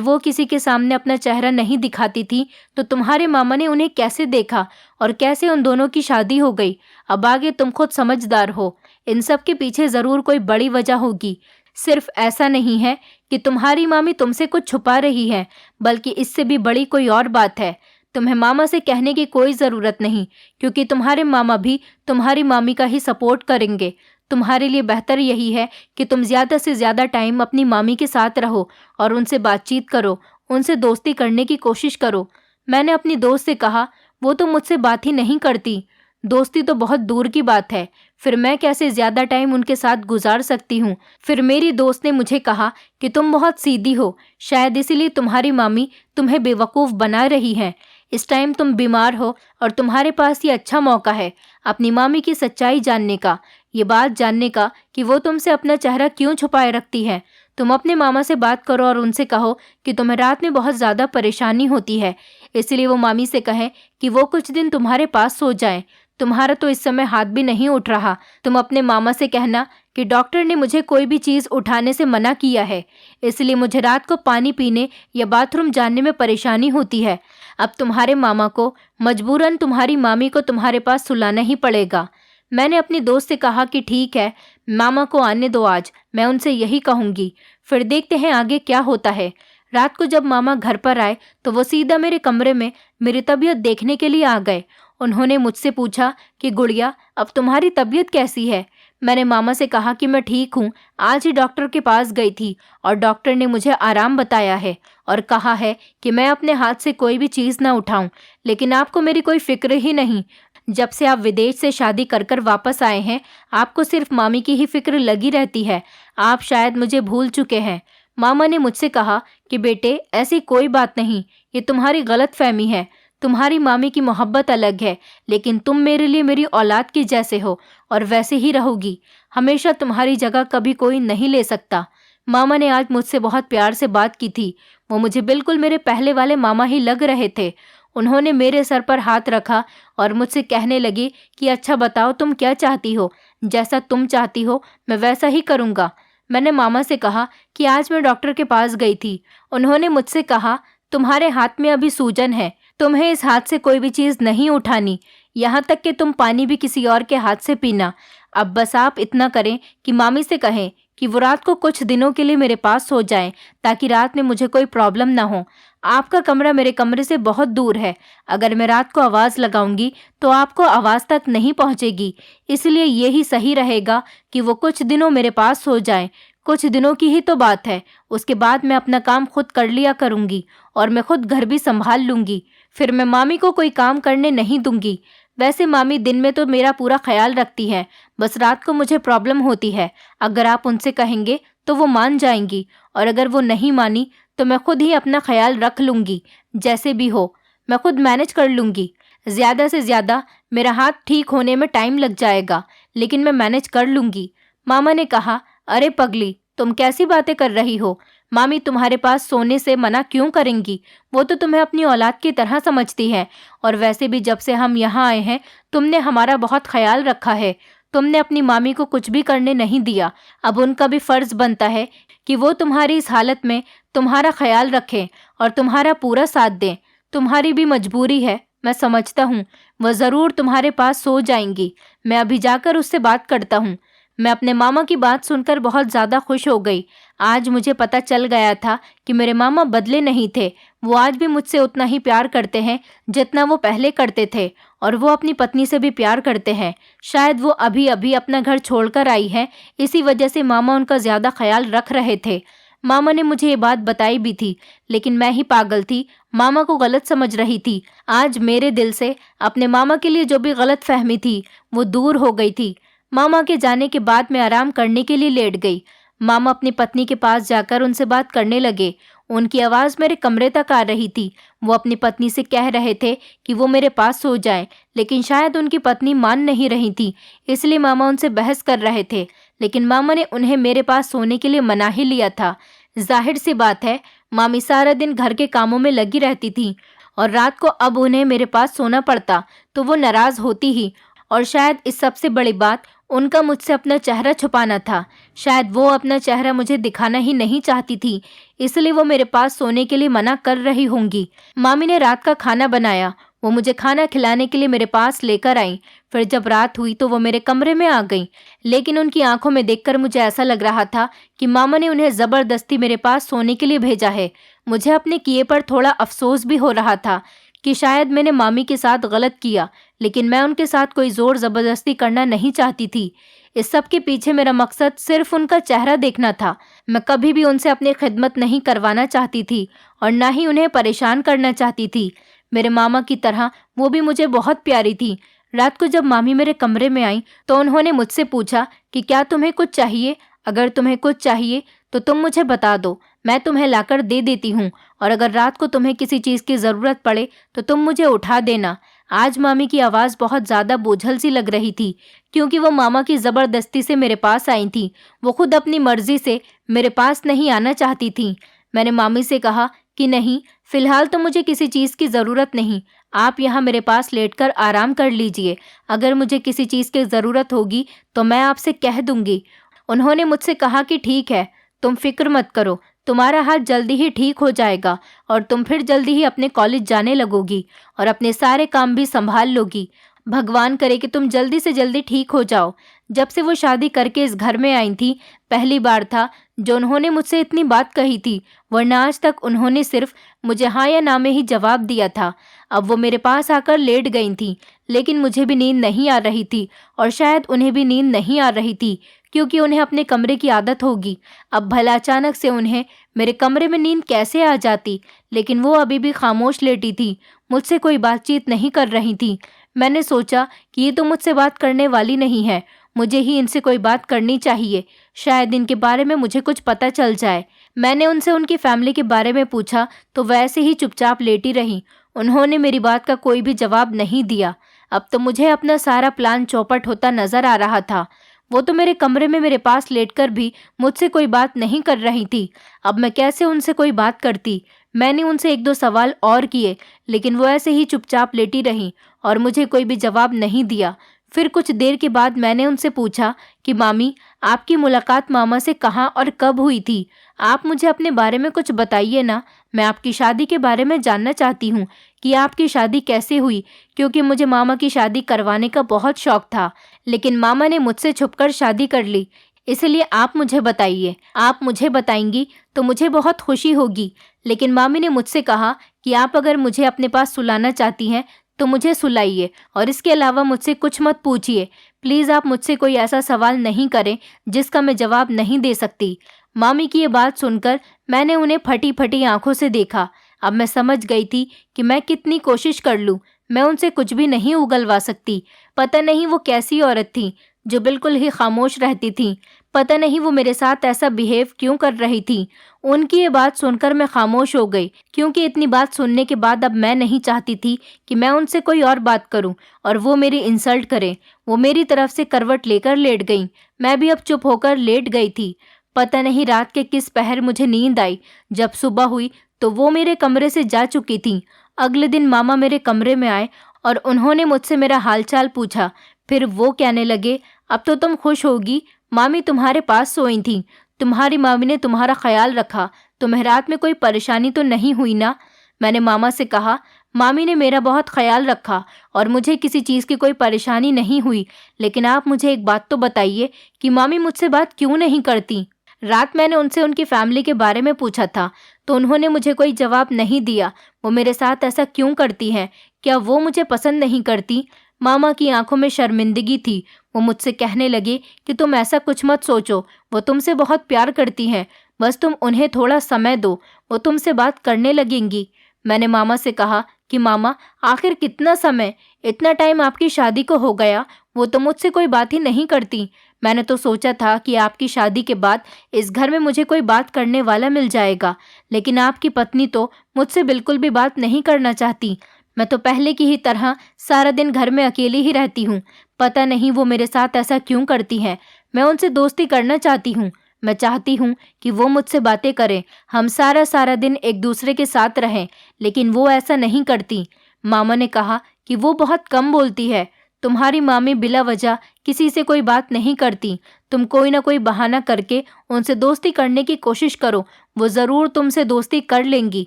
वो किसी के सामने अपना चेहरा नहीं दिखाती थी तो तुम्हारे मामा ने उन्हें कैसे देखा और कैसे उन दोनों की शादी हो गई। अब आगे तुम खुद समझदार हो। इन सब के पीछे ज़रूर कोई बड़ी वजह होगी। सिर्फ ऐसा नहीं है कि तुम्हारी मामी तुमसे कुछ छुपा रही है, बल्कि इससे भी बड़ी कोई और बात है। तुम्हें मामा से कहने की कोई ज़रूरत नहीं, क्योंकि तुम्हारे मामा भी तुम्हारी मामी का ही सपोर्ट करेंगे। तुम्हारे लिए बेहतर यही है कि तुम ज़्यादा से ज़्यादा टाइम अपनी मामी के साथ रहो और उनसे बातचीत करो, उनसे दोस्ती करने की कोशिश करो। मैंने अपनी दोस्त से कहा, वो तो मुझसे बात ही नहीं करती। दोस्ती तो बहुत दूर की बात है, फिर मैं कैसे ज़्यादा टाइम उनके साथ गुजार सकती हूँ। फिर मेरी दोस्त ने मुझे कहा कि तुम बहुत सीधी हो, शायद इसीलिए तुम्हारी मामी तुम्हें बेवकूफ़ बना रही हैं। इस टाइम तुम बीमार हो और तुम्हारे पास ये अच्छा मौका है अपनी मामी की सच्चाई जानने का, ये बात जानने का कि वो तुमसे अपना चेहरा क्यों छुपाए रखती है। तुम अपने मामा से बात करो और उनसे कहो कि तुम्हें रात में बहुत ज़्यादा परेशानी होती है, इसलिए वो मामी से कहें कि वो कुछ दिन तुम्हारे पास सो जाएं। तुम्हारा तो इस समय हाथ भी नहीं उठ रहा। तुम अपने मामा से कहना कि डॉक्टर ने मुझे कोई भी चीज़ उठाने से मना किया है, इसलिए मुझे रात को पानी पीने या बाथरूम जाने में परेशानी होती है। अब तुम्हारे मामा को मजबूरन तुम्हारी मामी को तुम्हारे पास सुलाना ही पड़ेगा। मैंने अपनी दोस्त से कहा कि ठीक है, मामा को आने दो, आज मैं उनसे यही कहूँगी, फिर देखते हैं आगे क्या होता है। रात को जब मामा घर पर आए तो वो सीधा मेरे कमरे में मेरी तबीयत देखने के लिए आ गए। उन्होंने मुझसे पूछा कि गुड़िया, अब तुम्हारी तबीयत कैसी है। मैंने मामा से कहा कि मैं ठीक हूँ, आज ही डॉक्टर के पास गई थी और डॉक्टर ने मुझे आराम बताया है और कहा है कि मैं अपने हाथ से कोई भी चीज़ ना उठाऊं। लेकिन आपको मेरी कोई फिक्र ही नहीं। जब से आप विदेश से शादी कर कर वापस आए हैं, आपको सिर्फ मामी की ही फिक्र लगी रहती है। आप शायद मुझे भूल चुके हैं। मामा ने मुझसे कहा कि बेटे, ऐसी कोई बात नहीं, ये तुम्हारी गलत फहमी है। तुम्हारी मामी की मोहब्बत अलग है, लेकिन तुम मेरे लिए मेरी औलाद के जैसे हो और वैसे ही रहोगी। हमेशा तुम्हारी जगह कभी कोई नहीं ले सकता। मामा ने आज मुझसे बहुत प्यार से बात की थी। वो मुझे बिल्कुल मेरे पहले वाले मामा ही लग रहे थे। उन्होंने मेरे सर पर हाथ रखा और मुझसे कहने लगी कि अच्छा बताओ, तुम क्या चाहती हो। जैसा तुम चाहती हो मैं वैसा ही करूँगा। मैंने मामा से कहा कि आज मैं डॉक्टर के पास गई थी। उन्होंने मुझसे कहा, तुम्हारे हाथ में अभी सूजन है, तुम्हें इस हाथ से कोई भी चीज़ नहीं उठानी, यहाँ तक कि तुम पानी भी किसी और के हाथ से पीना। अब बस आप इतना करें कि मामी से कहें कि वो रात को कुछ दिनों के लिए मेरे पास सो जाएं, ताकि रात में मुझे कोई प्रॉब्लम ना हो। आपका कमरा मेरे कमरे से बहुत दूर है। अगर मैं रात को आवाज़ लगाऊंगी तो आपको आवाज़ तक नहीं पहुंचेगी, इसलिए यही सही रहेगा कि वो कुछ दिनों मेरे पास सो जाएं। कुछ दिनों की ही तो बात है, उसके बाद मैं अपना काम खुद कर लिया करूंगी और मैं खुद घर भी संभाल लूंगी। फिर मैं मामी को कोई काम करने नहीं दूंगी। वैसे मामी दिन में तो मेरा पूरा ख्याल रखती है, बस रात को मुझे प्रॉब्लम होती है। अगर आप उनसे कहेंगे तो वो मान जाएंगी, और अगर वो नहीं मानी तो मैं खुद ही अपना ख्याल रख लूंगी। जैसे भी हो मैं खुद मैनेज कर लूंगी। ज़्यादा से ज़्यादा मेरा हाथ ठीक होने में टाइम लग जाएगा, लेकिन मैं मैनेज कर लूंगी। मामा ने कहा, अरे पगली, तुम कैसी बातें कर रही हो। मामी तुम्हारे पास सोने से मना क्यों करेंगी। वो तो तुम्हें अपनी औलाद की तरह समझती है, और वैसे भी जब से हम यहाँ आए हैं तुमने हमारा बहुत ख्याल रखा है। तुमने अपनी मामी को कुछ भी करने नहीं दिया। अब उनका भी फ़र्ज़ बनता है कि वो तुम्हारी इस हालत में तुम्हारा ख्याल रखें और तुम्हारा पूरा साथ दें। तुम्हारी भी मजबूरी है, मैं समझता हूँ। वह ज़रूर तुम्हारे पास सो जाएंगी। मैं अभी जाकर उससे बात करता हूँ। मैं अपने मामा की बात सुनकर बहुत ज़्यादा खुश हो गई। आज मुझे पता चल गया था कि मेरे मामा बदले नहीं थे। वो आज भी मुझसे उतना ही प्यार करते हैं जितना वो पहले करते थे, और वो अपनी पत्नी से भी प्यार करते हैं। शायद वो अभी अभी अपना घर छोड़कर आई है, इसी वजह से मामा उनका ज़्यादा ख्याल रख रहे थे। मामा ने मुझे ये बात बताई भी थी, लेकिन मैं ही पागल थी, मामा को गलत समझ रही थी। आज मेरे दिल से अपने मामा के लिए जो भी गलत फहमी थी वो दूर हो गई थी। मामा के जाने के बाद मैं आराम करने के लिए लेट गई। मामा अपनी पत्नी के पास जाकर उनसे बात करने लगे। उनकी आवाज़ मेरे कमरे तक आ रही थी। वो अपनी पत्नी से कह रहे थे कि वो मेरे पास सो जाएं, लेकिन शायद उनकी पत्नी मान नहीं रही थी, इसलिए मामा उनसे बहस कर रहे थे। लेकिन मामा ने उन्हें मेरे पास सोने के लिए मना ही लिया था। जाहिर सी बात है, मामी सारा दिन घर के कामों में लगी रहती थी, और रात को अब उन्हें मेरे पास सोना पड़ता तो वो नाराज़ होती ही। और शायद इस सबसे बड़ी बात उनका मुझसे अपना चेहरा छुपाना था। शायद वो अपना चेहरा मुझे दिखाना ही नहीं चाहती थी, इसलिए वो मेरे पास सोने के लिए मना कर रही होंगी। मामी ने रात का खाना बनाया। वो मुझे खाना खिलाने के लिए मेरे पास लेकर आई। फिर जब रात हुई तो वो मेरे कमरे में आ गई, लेकिन उनकी आंखों में देखकर मुझे ऐसा लग रहा था कि मामा ने उन्हें ज़बरदस्ती मेरे पास सोने के लिए भेजा है। मुझे अपने किए पर थोड़ा अफसोस भी हो रहा था कि शायद मैंने मामी के साथ गलत किया, लेकिन मैं उनके साथ कोई ज़ोर ज़बरदस्ती करना नहीं चाहती थी। इस सब के पीछे मेरा मकसद सिर्फ उनका चेहरा देखना था। मैं कभी भी उनसे अपनी खिदमत नहीं करवाना चाहती थी और ना ही उन्हें परेशान करना चाहती थी। मेरे मामा की तरह वो भी मुझे बहुत प्यारी थी। रात को जब मामी मेरे कमरे में आई तो उन्होंने मुझसे पूछा कि क्या तुम्हें कुछ चाहिए? अगर तुम्हें कुछ चाहिए तो तुम मुझे बता दो, मैं तुम्हें लाकर दे देती हूँ, और अगर रात को तुम्हें किसी चीज़ की ज़रूरत पड़े तो तुम मुझे उठा देना। आज मामी की आवाज़ बहुत ज़्यादा बोझल सी लग रही थी, क्योंकि वो मामा की ज़बरदस्ती से मेरे पास आई थी। वो खुद अपनी मर्जी से मेरे पास नहीं आना चाहती थी। मैंने मामी से कहा कि नहीं, फ़िलहाल तो मुझे किसी चीज़ की ज़रूरत नहीं, आप यहाँ मेरे पास लेटकर आराम कर लीजिए। अगर मुझे किसी चीज़ की ज़रूरत होगी तो मैं आपसे कह दूँगी। उन्होंने मुझसे कहा कि ठीक है, तुम फिक्र मत करो, तुम्हारा हाथ जल्दी ही ठीक हो जाएगा और तुम फिर जल्दी ही अपने कॉलेज जाने लगोगी और अपने सारे काम भी संभाल लोगी। भगवान करे कि तुम जल्दी से जल्दी ठीक हो जाओ। जब से वो शादी करके इस घर में आई थी, पहली बार था जो उन्होंने मुझसे इतनी बात कही थी, वरना आज तक उन्होंने सिर्फ मुझे हाँ या ना में ही जवाब दिया था। अब वो मेरे पास आकर लेट गई थी, लेकिन मुझे भी नींद नहीं आ रही थी और शायद उन्हें भी नींद नहीं आ रही थी, क्योंकि उन्हें अपने कमरे की आदत होगी। अब भला अचानक से उन्हें मेरे कमरे में नींद कैसे आ जाती? लेकिन वो अभी भी खामोश लेटी थी, मुझसे कोई बातचीत नहीं कर रही थी। मैंने सोचा कि ये तो मुझसे बात करने वाली नहीं है, मुझे ही इनसे कोई बात करनी चाहिए, शायद इनके बारे में मुझे कुछ पता चल जाए। मैंने उनसे उनकी फैमिली के बारे में पूछा तो वैसे ही चुपचाप लेटी रही। उन्होंने मेरी बात का कोई भी जवाब नहीं दिया। अब तो मुझे अपना सारा प्लान चौपट होता नजर आ रहा था। वो तो मेरे कमरे में मेरे पास लेटकर भी मुझसे कोई बात नहीं कर रही थी। अब मैं कैसे उनसे कोई बात करती? मैंने उनसे एक दो सवाल और किए, लेकिन वो ऐसे ही चुपचाप लेटी रही और मुझे कोई भी जवाब नहीं दिया। फिर कुछ देर के बाद मैंने उनसे पूछा कि मामी, आपकी मुलाकात मामा से कहाँ और कब हुई थी? आप मुझे अपने बारे में कुछ बताइए ना। मैं आपकी शादी के बारे में जानना चाहती हूँ कि आपकी शादी कैसे हुई, क्योंकि मुझे मामा की शादी करवाने का बहुत शौक था, लेकिन मामा ने मुझसे छुपकर शादी कर ली। इसलिए आप मुझे बताइए। आप मुझे बताएंगी तो मुझे बहुत खुशी होगी। लेकिन मामी ने मुझसे कहा कि आप अगर मुझे अपने पास सुलाना चाहती हैं तो मुझे सुलाइए, और इसके अलावा मुझसे कुछ मत पूछिए। प्लीज़ आप मुझसे कोई ऐसा सवाल नहीं करें जिसका मैं जवाब नहीं दे सकती। मामी की ये बात सुनकर मैंने उन्हें फटी फटी आंखों से देखा। अब मैं समझ गई थी कि मैं कितनी कोशिश कर लूँ, मैं उनसे कुछ भी नहीं उगलवा सकती। पता नहीं वो कैसी औरत थी जो बिल्कुल ही खामोश रहती थी। पता नहीं वो मेरे साथ ऐसा बिहेव क्यों कर रही थी। उनकी ये बात सुनकर मैं खामोश हो गई, क्योंकि इतनी बात सुनने के बाद अब मैं नहीं चाहती थी कि मैं उनसे कोई और बात करूं और वो मेरी इंसल्ट करें। वो मेरी तरफ से करवट लेकर लेट गई। मैं भी अब चुप होकर लेट गई थी। पता नहीं रात के किस पहर मुझे नींद आई। जब सुबह हुई तो वो मेरे कमरे से जा चुकी थी। अगले दिन मामा मेरे कमरे में आए और उन्होंने मुझसे मेरा हालचाल पूछा। फिर वो कहने लगे, अब तो तुम खुश होगी, मामी तुम्हारे पास सोई थी, तुम्हारी मामी ने तुम्हारा ख्याल रखा, तुम्हें रात में कोई परेशानी तो नहीं हुई ना? मैंने मामा से कहा, मामी ने मेरा बहुत ख्याल रखा और मुझे किसी चीज़ की कोई परेशानी नहीं हुई, लेकिन आप मुझे एक बात तो बताइए कि मामी मुझसे बात क्यों नहीं करती? रात मैंने उनसे उनकी फैमिली के बारे में पूछा था तो उन्होंने मुझे कोई जवाब नहीं दिया। वो मेरे साथ ऐसा क्यों करती हैं? क्या वो मुझे पसंद नहीं करती? मामा की आंखों में शर्मिंदगी थी। वो मुझसे कहने लगे कि तुम ऐसा कुछ मत सोचो, वो तुमसे बहुत प्यार करती हैं, बस तुम उन्हें थोड़ा समय दो, वो तुमसे बात करने लगेंगी। मैंने मामा से कहा कि मामा, आखिर कितना समय? इतना टाइम आपकी शादी को हो गया, वो तो मुझसे कोई बात ही नहीं करती। मैंने तो सोचा था कि आपकी शादी के बाद इस घर में मुझे कोई बात करने वाला मिल जाएगा, लेकिन आपकी पत्नी तो मुझसे बिल्कुल भी बात नहीं करना चाहती। मैं तो पहले की ही तरह सारा दिन घर में अकेली ही रहती हूँ। पता नहीं वो मेरे साथ ऐसा क्यों करती हैं। मैं उनसे दोस्ती करना चाहती हूँ। मैं चाहती हूँ कि वो मुझसे बातें करें, हम सारा दिन एक दूसरे के साथ रहें, लेकिन वो ऐसा नहीं करती। मामा ने कहा कि वो बहुत कम बोलती है। तुम्हारी मामी बिला वजह किसी से कोई बात नहीं करती। तुम कोई ना कोई बहाना करके उनसे दोस्ती करने की कोशिश करो, वो ज़रूर तुमसे दोस्ती कर लेंगी।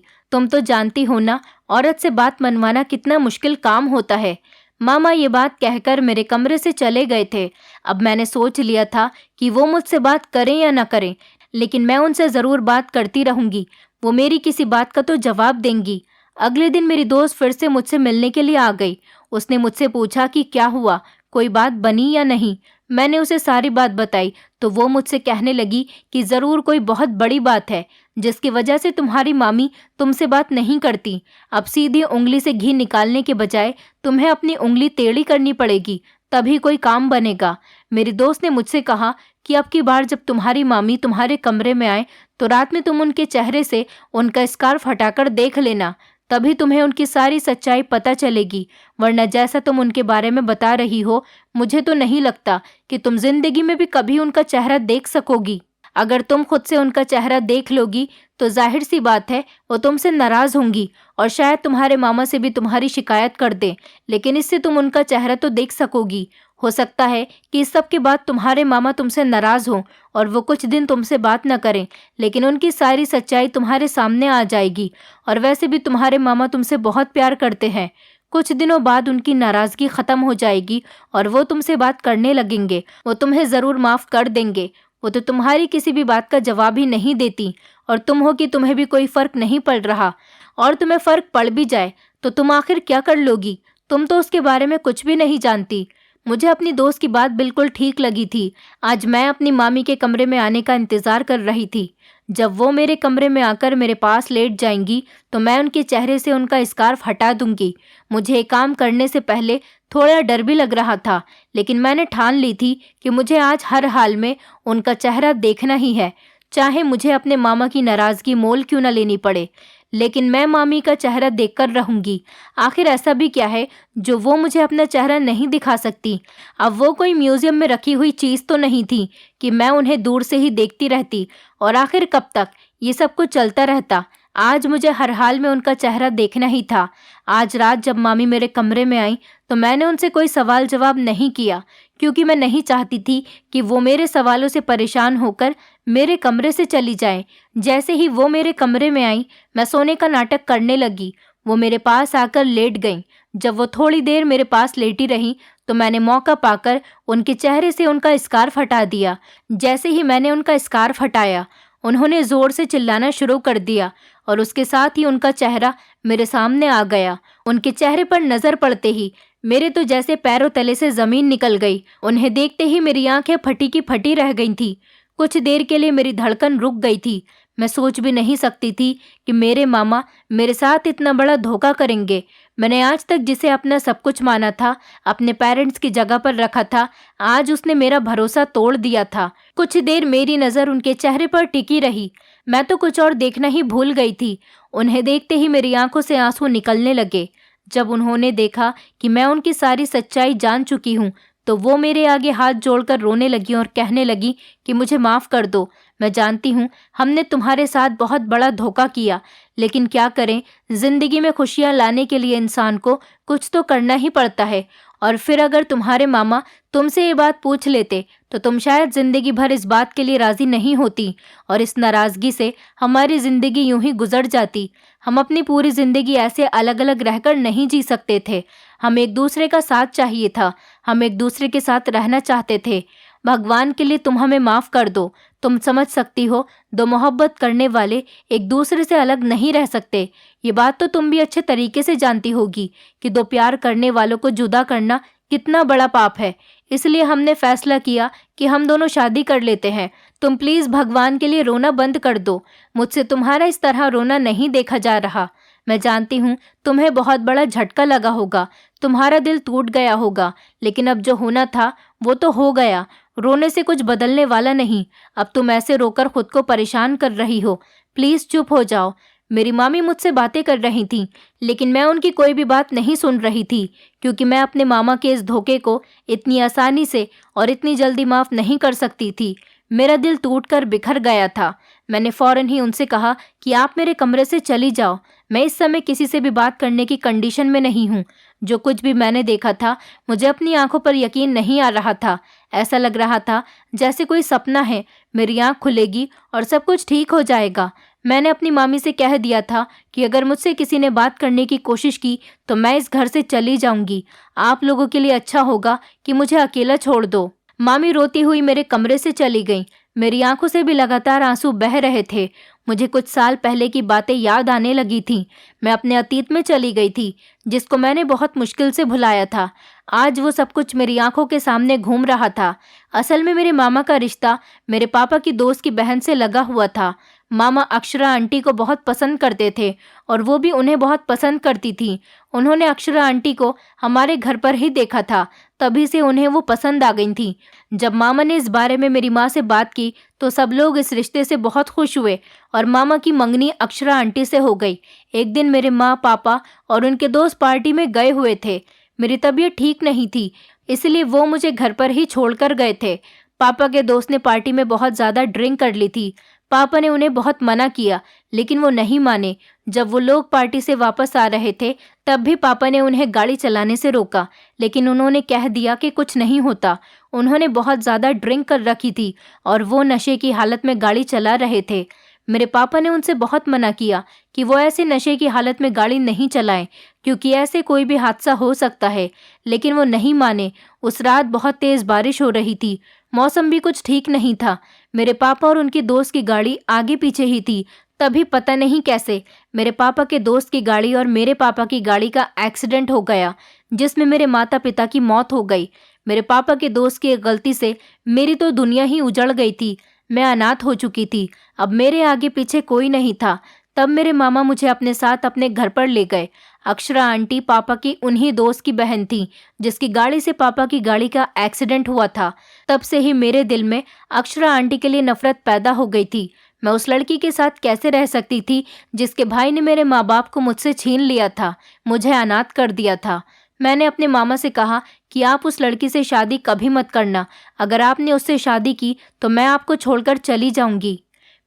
तुम तो जानती हो ना, औरत से बात मनवाना कितना मुश्किल काम होता है। मामा ये बात कहकर मेरे कमरे से चले गए थे। अब मैंने सोच लिया था कि वो मुझसे बात करें या ना करें, लेकिन मैं उनसे ज़रूर बात करती रहूँगी। वो मेरी किसी बात का तो जवाब देंगी। अगले दिन मेरी दोस्त फिर से मुझसे मिलने के लिए आ गई। उसने मुझसे पूछा कि क्या हुआ, कोई बात बनी या नहीं। मैंने उसे सारी बात बताई तो वो मुझसे कहने लगी कि ज़रूर कोई बहुत बड़ी बात है जिसकी वजह से तुम्हारी मामी तुमसे बात नहीं करती। अब सीधी उंगली से घी निकालने के बजाय तुम्हें अपनी उंगली टेढ़ी करनी पड़ेगी, तभी कोई काम बनेगा। मेरी दोस्त ने मुझसे कहा कि अब की बार जब तुम्हारी मामी तुम्हारे कमरे में आए तो रात में तुम उनके चेहरे से उनका स्कार्फ हटाकर देख लेना, तभी तुम्हें उनकी सारी सच्चाई पता चलेगी। वरना जैसा तुम उनके बारे में बता रही हो, मुझे तो नहीं लगता कि तुम जिंदगी में भी कभी उनका चेहरा देख सकोगी। अगर तुम खुद से उनका चेहरा देख लोगी तो जाहिर सी बात है वो तुमसे नाराज होंगी और शायद तुम्हारे मामा से भी तुम्हारी शिकायत कर दें, लेकिन इससे तुम उनका चेहरा तो देख सकोगी। हो सकता है कि इस सब के बाद तुम्हारे मामा तुमसे नाराज हों और वो कुछ दिन तुमसे बात न करें, लेकिन उनकी सारी सच्चाई तुम्हारे सामने आ जाएगी। और वैसे भी तुम्हारे मामा तुमसे बहुत प्यार करते हैं। कुछ दिनों बाद उनकी नाराज़गी ख़त्म हो जाएगी और वो तुमसे बात करने लगेंगे। वो तुम्हें ज़रूर माफ़ कर देंगे। वो तो तुम्हारी किसी भी बात का जवाब ही नहीं देती, और तुम हो कि तुम्हें भी कोई फ़र्क नहीं पड़ रहा, और तुम्हें फ़र्क पड़ भी जाए तो तुम आखिर क्या कर लोगी? तुम तो उसके बारे में कुछ भी नहीं जानती। मुझे अपनी दोस्त की बात बिल्कुल ठीक लगी थी। आज मैं अपनी मामी के कमरे में आने का इंतज़ार कर रही थी। जब वो मेरे कमरे में आकर मेरे पास लेट जाएंगी तो मैं उनके चेहरे से उनका स्कार्फ हटा दूंगी। मुझे ये काम करने से पहले थोड़ा डर भी लग रहा था, लेकिन मैंने ठान ली थी कि मुझे आज हर हाल में उनका चेहरा देखना ही है, चाहे मुझे अपने मामा की नाराज़गी मोल क्यों न लेनी पड़े। लेकिन मैं मामी का चेहरा देखकर रहूंगी। आखिर ऐसा भी क्या है जो वो मुझे अपना चेहरा नहीं दिखा सकती। अब वो कोई म्यूजियम में रखी हुई चीज़ तो नहीं थी कि मैं उन्हें दूर से ही देखती रहती। और आखिर कब तक ये सब कुछ चलता रहता? आज मुझे हर हाल में उनका चेहरा देखना ही था। आज रात जब मामी मेरे कमरे में आई तो मैंने उनसे कोई सवाल जवाब नहीं किया, क्योंकि मैं नहीं चाहती थी कि वो मेरे सवालों से परेशान होकर मेरे कमरे से चली जाए। जैसे ही वो मेरे कमरे में आई, मैं सोने का नाटक करने लगी। वो मेरे पास आकर लेट गईं। जब वो थोड़ी देर मेरे पास लेटी रही तो मैंने मौका पाकर उनके चेहरे से उनका स्कार्फ हटा दिया। जैसे ही मैंने उनका स्कार्फ हटाया, उन्होंने ज़ोर से चिल्लाना शुरू कर दिया और उसके साथ ही उनका चेहरा मेरे सामने आ गया। उनके चेहरे पर नज़र पड़ते ही मेरे तो जैसे पैरों तले से ज़मीन निकल गई। उन्हें देखते ही मेरी आंखें फटी की फटी रह गई थीं। कुछ देर के लिए मेरी धड़कन रुक गई थी। मैं सोच भी नहीं सकती थी कि मेरे मामा मेरे साथ इतना बड़ा धोखा करेंगे। मैंने आज तक जिसे अपना सब कुछ माना था, अपने पेरेंट्स की जगह पर रखा था, आज उसने मेरा भरोसा तोड़ दिया था। कुछ देर मेरी नज़र उनके चेहरे पर टिकी रही। मैं तो कुछ और देखना ही भूल गई थी। उन्हें देखते ही मेरी आंखों से आंसू निकलने लगे। जब उन्होंने देखा कि मैं उनकी सारी सच्चाई जान चुकी हूँ तो वो मेरे आगे हाथ जोड़कर रोने लगी और कहने लगी कि मुझे माफ़ कर दो। मैं जानती हूँ हमने तुम्हारे साथ बहुत बड़ा धोखा किया, लेकिन क्या करें, ज़िंदगी में खुशियाँ लाने के लिए इंसान को कुछ तो करना ही पड़ता है। और फिर अगर तुम्हारे मामा तुमसे ये बात पूछ लेते तो तुम शायद ज़िंदगी भर इस बात के लिए राज़ी नहीं होती, और इस नाराज़गी से हमारी ज़िंदगी यूं ही गुजर जाती। हम अपनी पूरी ज़िंदगी ऐसे अलग अलग रहकर नहीं जी सकते थे। हम एक दूसरे का साथ चाहिए था। हम एक दूसरे के साथ रहना चाहते थे। भगवान के लिए तुम हमें माफ़ कर दो। तुम समझ सकती हो, दो मोहब्बत करने वाले एक दूसरे से अलग नहीं रह सकते। ये बात तो तुम भी अच्छे तरीके से जानती होगी कि दो प्यार करने वालों को जुदा करना कितना बड़ा पाप है। इसलिए हमने फैसला किया कि हम दोनों शादी कर लेते हैं। तुम प्लीज़ भगवान के लिए रोना बंद कर दो। मुझसे तुम्हारा इस तरह रोना नहीं देखा जा रहा। मैं जानती हूँ तुम्हें बहुत बड़ा झटका लगा होगा, तुम्हारा दिल टूट गया होगा, लेकिन अब जो होना था वो तो हो गया। रोने से कुछ बदलने वाला नहीं। अब तुम ऐसे रोकर खुद को परेशान कर रही हो। प्लीज़ चुप हो जाओ। मेरी मामी मुझसे बातें कर रही थीं, लेकिन मैं उनकी कोई भी बात नहीं सुन रही थी, क्योंकि मैं अपने मामा के इस धोखे को इतनी आसानी से और इतनी जल्दी माफ़ नहीं कर सकती थी। मेरा दिल टूटकर बिखर गया था। मैंने फ़ौरन ही उनसे कहा कि आप मेरे कमरे से चली जाओ। मैं इस समय किसी से भी बात करने की कंडीशन में नहीं हूँ। जो कुछ भी मैंने देखा था, मुझे अपनी आंखों पर यकीन नहीं आ रहा था। ऐसा लग रहा था जैसे कोई सपना है। मेरी आंख खुलेगी और सब कुछ ठीक हो जाएगा। मैंने अपनी मामी से कह दिया था कि अगर मुझसे किसी ने बात करने की कोशिश की तो मैं इस घर से चली जाऊंगी। आप लोगों के लिए अच्छा होगा कि मुझे अकेला छोड़ दो। मामी रोती हुई मेरे कमरे से चली गई। मेरी आंखों से भी लगातार आंसू बह रहे थे। मुझे कुछ साल पहले की बातें याद आने लगी थीं। मैं अपने अतीत में चली गई थी, जिसको मैंने बहुत मुश्किल से भुलाया था। आज वो सब कुछ मेरी आंखों के सामने घूम रहा था। असल में मेरे मामा का रिश्ता मेरे पापा की दोस्त की बहन से लगा हुआ था। मामा अक्षरा आंटी को बहुत पसंद करते थे और वो भी उन्हें बहुत पसंद करती थी। उन्होंने अक्षरा आंटी को हमारे घर पर ही देखा था, तभी से उन्हें वो पसंद आ गई थी। जब मामा ने इस बारे में मेरी माँ से बात की तो सब लोग इस रिश्ते से बहुत खुश हुए और मामा की मंगनी अक्षरा आंटी से हो गई। एक दिन मेरे माँ, पापा और उनके दोस्त पार्टी में गए हुए थे। मेरी तबीयत ठीक नहीं थी, इसलिए वो मुझे घर पर ही छोड़कर गए थे। पापा के दोस्त ने पार्टी में बहुत ज़्यादा ड्रिंक कर ली थी। पापा ने उन्हें बहुत मना किया, लेकिन वो नहीं माने। जब वो लोग पार्टी से वापस आ रहे थे, तब भी पापा ने उन्हें गाड़ी चलाने से रोका, लेकिन उन्होंने कह दिया कि कुछ नहीं होता। उन्होंने बहुत ज़्यादा ड्रिंक कर रखी थी और वो नशे की हालत में गाड़ी चला रहे थे। मेरे पापा ने उनसे बहुत मना किया कि वो ऐसे नशे की हालत में गाड़ी नहीं चलाएं, क्योंकि ऐसे कोई भी हादसा हो सकता है, लेकिन वो नहीं माने। उस रात बहुत तेज़ बारिश हो रही थी, मौसम भी कुछ ठीक नहीं था। मेरे पापा और उनके दोस्त की गाड़ी आगे पीछे ही थी। तभी पता नहीं कैसे मेरे पापा के दोस्त की गाड़ी और मेरे पापा की गाड़ी का एक्सीडेंट हो गया, जिसमें मेरे माता पिता की मौत हो गई। मेरे पापा के दोस्त की गलती से मेरी तो दुनिया ही उजड़ गई थी। मैं अनाथ हो चुकी थी। अब मेरे आगे पीछे कोई नहीं था। तब मेरे मामा मुझे अपने साथ अपने घर पर ले गए। अक्षरा आंटी पापा की उन्हीं दोस्त की बहन थी, जिसकी गाड़ी से पापा की गाड़ी का एक्सीडेंट हुआ था। तब से ही मेरे दिल में अक्षरा आंटी के लिए नफरत पैदा हो गई थी। मैं उस लड़की के साथ कैसे रह सकती थी, जिसके भाई ने मेरे माँ बाप को मुझसे छीन लिया था, मुझे अनाथ कर दिया था। मैंने अपने मामा से कहा कि आप उस लड़की से शादी कभी मत करना। अगर आपने उससे शादी की तो मैं आपको छोड़कर चली जाऊंगी।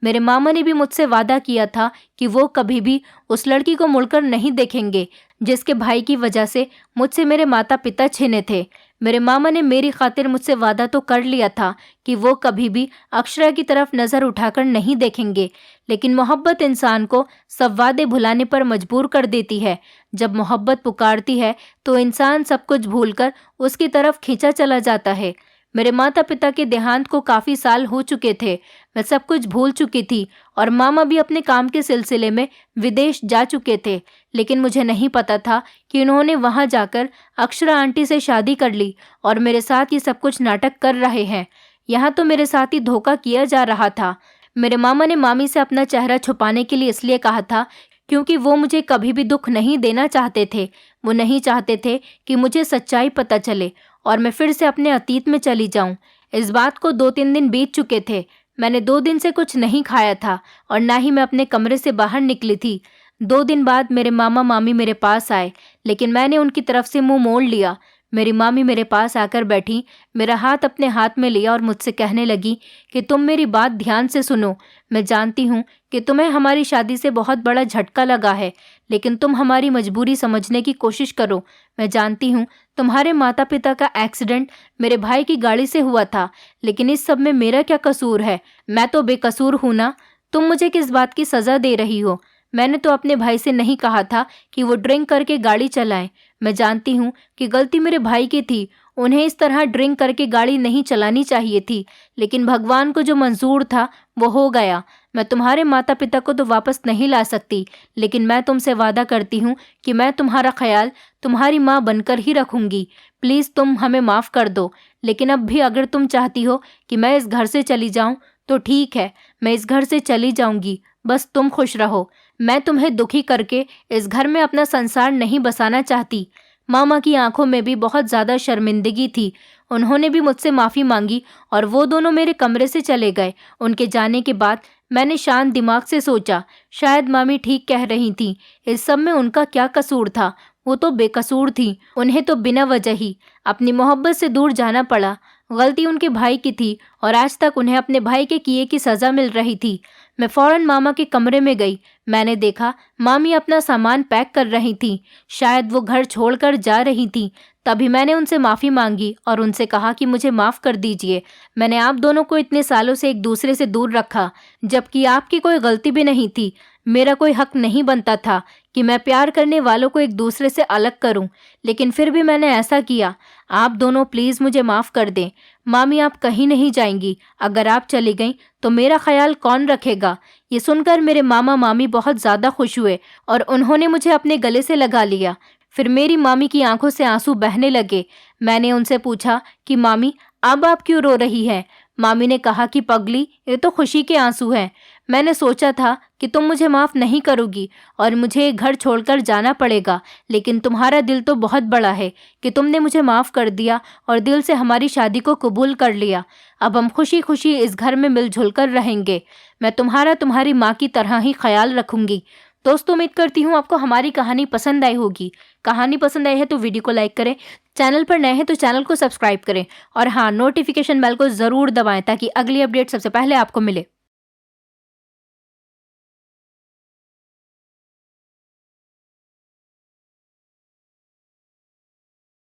मेरे मामा ने भी मुझसे वादा किया था कि वो कभी भी उस लड़की को मुड़कर नहीं देखेंगे, जिसके भाई की वजह से मुझसे मेरे माता पिता छिने थे। मेरे मामा ने मेरी खातिर मुझसे वादा तो कर लिया था कि वो कभी भी अक्षरा की तरफ नज़र उठाकर नहीं देखेंगे, लेकिन मोहब्बत इंसान को सब वादे भुलाने पर मजबूर कर देती है। जब मोहब्बत पुकारती है तो इंसान सब कुछ भूलकर उसकी तरफ खींचा चला जाता है। मेरे माता पिता के देहांत को काफ़ी साल हो चुके थे। मैं सब कुछ भूल चुकी थी और मामा भी अपने काम के सिलसिले में विदेश जा चुके थे, लेकिन मुझे नहीं पता था कि उन्होंने वहां जाकर अक्षरा आंटी से शादी कर ली और मेरे साथ ये सब कुछ नाटक कर रहे हैं। यहाँ तो मेरे साथ ही धोखा किया जा रहा था। मेरे मामा ने मामी से अपना चेहरा छुपाने के लिए इसलिए कहा था क्योंकि वो मुझे कभी भी दुख नहीं देना चाहते थे। वो नहीं चाहते थे कि मुझे सच्चाई पता चले और मैं फिर से अपने अतीत में चली जाऊं। इस बात को 2-3 दिन बीत चुके थे। मैंने 2 दिन से कुछ नहीं खाया था और ना ही मैं अपने कमरे से बाहर निकली थी। 2 दिन बाद मेरे मामा मामी मेरे पास आए, लेकिन मैंने उनकी तरफ से मुंह मोड़ लिया। मेरी मामी मेरे पास आकर बैठी, मेरा हाथ अपने हाथ में लिया और मुझसे कहने लगी कि तुम मेरी बात ध्यान से सुनो। मैं जानती हूँ कि तुम्हें हमारी शादी से बहुत बड़ा झटका लगा है, लेकिन तुम हमारी मजबूरी समझने की कोशिश करो। मैं जानती हूँ तुम्हारे माता पिता का एक्सीडेंट मेरे भाई की गाड़ी से हुआ था, लेकिन इस सब में मेरा क्या कसूर है? मैं तो बेकसूर हूँ ना। तुम मुझे किस बात की सज़ा दे रही हो? मैंने तो अपने भाई से नहीं कहा था कि वो ड्रिंक करके गाड़ी चलाएं। मैं जानती हूँ कि गलती मेरे भाई की थी। उन्हें इस तरह ड्रिंक करके गाड़ी नहीं चलानी चाहिए थी, लेकिन भगवान को जो मंजूर था वो हो गया। मैं तुम्हारे माता पिता को तो वापस नहीं ला सकती, लेकिन मैं तुमसे वादा करती हूँ कि मैं तुम्हारा ख्याल तुम्हारी माँ बनकर ही रखूँगी। प्लीज़ तुम हमें माफ़ कर दो, लेकिन अब भी अगर तुम चाहती हो कि मैं इस घर से चली जाऊँ तो ठीक है, मैं इस घर से चली जाऊँगी। बस तुम खुश रहो। मैं तुम्हें दुखी करके इस घर में अपना संसार नहीं बसाना चाहती। मामा की आंखों में भी बहुत ज़्यादा शर्मिंदगी थी। उन्होंने भी मुझसे माफ़ी मांगी और वो दोनों मेरे कमरे से चले गए। उनके जाने के बाद मैंने शांत दिमाग से सोचा, शायद मामी ठीक कह रही थी। इस सब में उनका क्या कसूर था? वो तो बेकसूर थी। उन्हें तो बिना वजह ही अपनी मोहब्बत से दूर जाना पड़ा। गलती उनके भाई की थी और आज तक उन्हें अपने भाई के किए की सज़ा मिल रही थी। मैं फ़ौरन मामा के कमरे में गई। मैंने देखा मामी अपना सामान पैक कर रही थी। शायद वो घर छोड़कर जा रही थी। तभी मैंने उनसे माफ़ी मांगी और उनसे कहा कि मुझे माफ़ कर दीजिए। मैंने आप दोनों को इतने सालों से एक दूसरे से दूर रखा, जबकि आपकी कोई गलती भी नहीं थी। मेरा कोई हक नहीं बनता था कि मैं प्यार करने वालों को एक दूसरे से अलग करूं, लेकिन फिर भी मैंने ऐसा किया। आप दोनों प्लीज़ मुझे माफ़ कर दें। मामी, आप कहीं नहीं जाएंगी। अगर आप चली गईं तो मेरा ख्याल कौन रखेगा? ये सुनकर मेरे मामा मामी बहुत ज़्यादा खुश हुए और उन्होंने मुझे अपने गले से लगा लिया। फिर मेरी मामी की आंखों से आंसू बहने लगे। मैंने उनसे पूछा कि मामी, अब आप क्यों रो रही हैं? मामी ने कहा कि पगली, ये तो खुशी के आंसू हैं। मैंने सोचा था कि तुम मुझे माफ़ नहीं करोगी और मुझे घर छोड़कर जाना पड़ेगा, लेकिन तुम्हारा दिल तो बहुत बड़ा है कि तुमने मुझे माफ़ कर दिया और दिल से हमारी शादी को कबूल कर लिया। अब हम खुशी खुशी इस घर में मिलजुल कर रहेंगे। मैं तुम्हारी माँ की तरह ही ख्याल रखूंगी। दोस्तों, उम्मीद करती हूँ आपको हमारी कहानी पसंद आई होगी। कहानी पसंद आई है तो वीडियो को लाइक करें, चैनल पर नए हैं तो चैनल को सब्सक्राइब करें और हाँ, नोटिफिकेशन बेल को ज़रूर दबाएं ताकि अगली अपडेट सबसे पहले आपको मिले।